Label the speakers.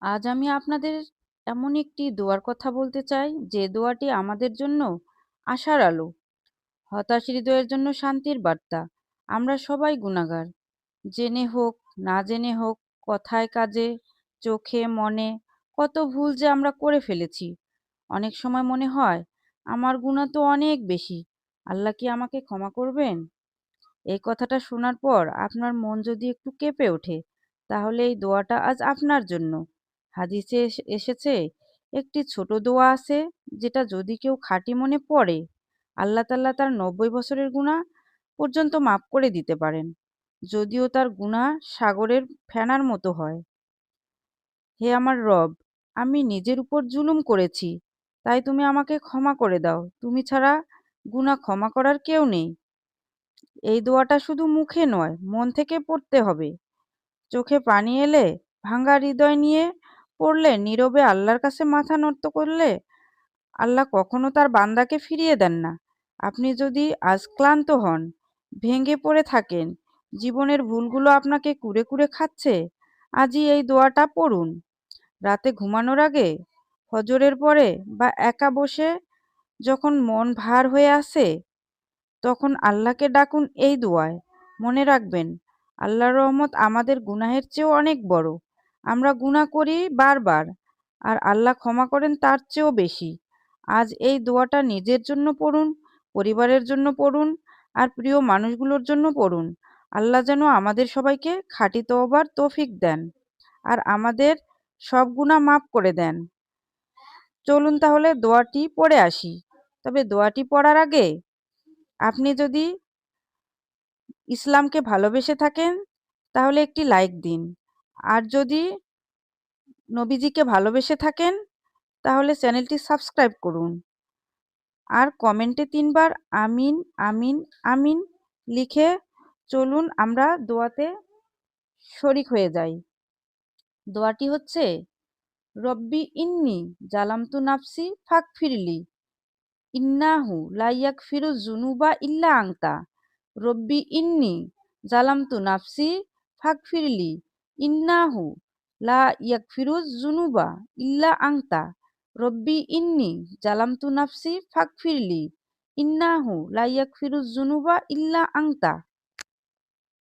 Speaker 1: আজ আমি আপনাদের এমন একটি দোয়ার কথা বলতে চাই, যে দোয়াটি আমাদের জন্য আশার আলো, হতাশ হৃদয়ের জন্য শান্তির বার্তা। আমরা সবাই গুনাহগার, জেনে হোক না জেনে হোক, কথায় কাজে, চোখে মনে কত ভুল যে আমরা করে ফেলেছি। অনেক সময় মনে হয়, আমার গুনাহ তো অনেক বেশি, আল্লাহ কি আমাকে ক্ষমা করবেন? এই কথাটা শোনার পর আপনার মন যদি একটু কেঁপে ওঠে, তাহলে এই দোয়াটা আজ আপনার জন্য। হাদিসে এসেছে, একটি ছোট দোয়া আছে, যেটা যদি কেউ খাঁটি মনে পড়ে, আল্লাহ তাআলা তার ৯০ বছরের গুনাহ পর্যন্ত মাফ করে দিতে পারেন, যদিও তার গুনাহ সাগরের ফেনার মতো হয়। হে আমার রব, আমি নিজের উপর জুলুম করেছি, তাই তুমি আমাকে ক্ষমা করে দাও। তুমি ছাড়া গুনাহ ক্ষমা করার কেউ নেই। এই দোয়াটা শুধু মুখে নয়, মন থেকে পড়তে হবে। চোখে পানি এলে, ভাঙা হৃদয় নিয়ে পড়লে, নীরবে আল্লাহর কাছে মাথা নত করলে, আল্লাহ কখনো তার বান্দাকে ফিরিয়ে দেন না। আপনি যদি আজ ক্লান্ত হন, ভেঙে পড়ে থাকেন, জীবনের ভুলগুলো আপনাকে কুরে কুরে খাচ্ছে, আজই এই দোয়াটা পড়ুন। রাতে ঘুমানোর আগে, ফজরের পরে, বা একা বসে যখন মন ভার হয়ে আসে, তখন আল্লাহকে ডাকুন এই দোয়ায়। মনে রাখবেন, আল্লাহর রহমত আমাদের গুনাহের চেয়েও অনেক বড়। আমরা গুনাহ করি বারবার, আর আল্লাহ ক্ষমা করেন তার চেয়েও বেশি। আজ এই দোয়াটা নিজের জন্য পড়ুন, পরিবারের জন্য পড়ুন, আর প্রিয় মানুষগুলোর জন্য পড়ুন। আল্লাহ যেন আমাদের সবাইকে খাঁটি তওবার তৌফিক দেন, আর আমাদের সব গুনাহ মাফ করে দেন। চলুন তাহলে দোয়াটি পড়ে আসি। তবে দোয়াটি পড়ার আগে, আপনি যদি ইসলামকে ভালোবেসে থাকেন, তাহলে একটি লাইক দিন। আর যদি নবীজিকে ভালোবেসে থাকেন, তাহলে চ্যানেলটি সাবস্ক্রাইব করুন। আর কমেন্টে ৩ বার আমিন, আমিন, আমিন লিখে চলুন আমরা দোয়াতে শরিক হয়ে যাই। দোয়াটি হচ্ছে, রব্বি ইন্নি জালামতু নাফসি ফাগফিরলি ইন্নাহু লা ইয়াগফিরু যুনুবা ইল্লা আনতা। রব্বি ইন্নি জালামতু নাফসি ফাগফিরলি ইন্নাহু লা ইয়াগফিরু যুনুবা ইল্লা আনতা। রব্বি ইন্নি জালামতু নাফসি ফাগফিরলি ইন্নাহু লা ইয়াগফিরু যুনুবা ইল্লা আনতা।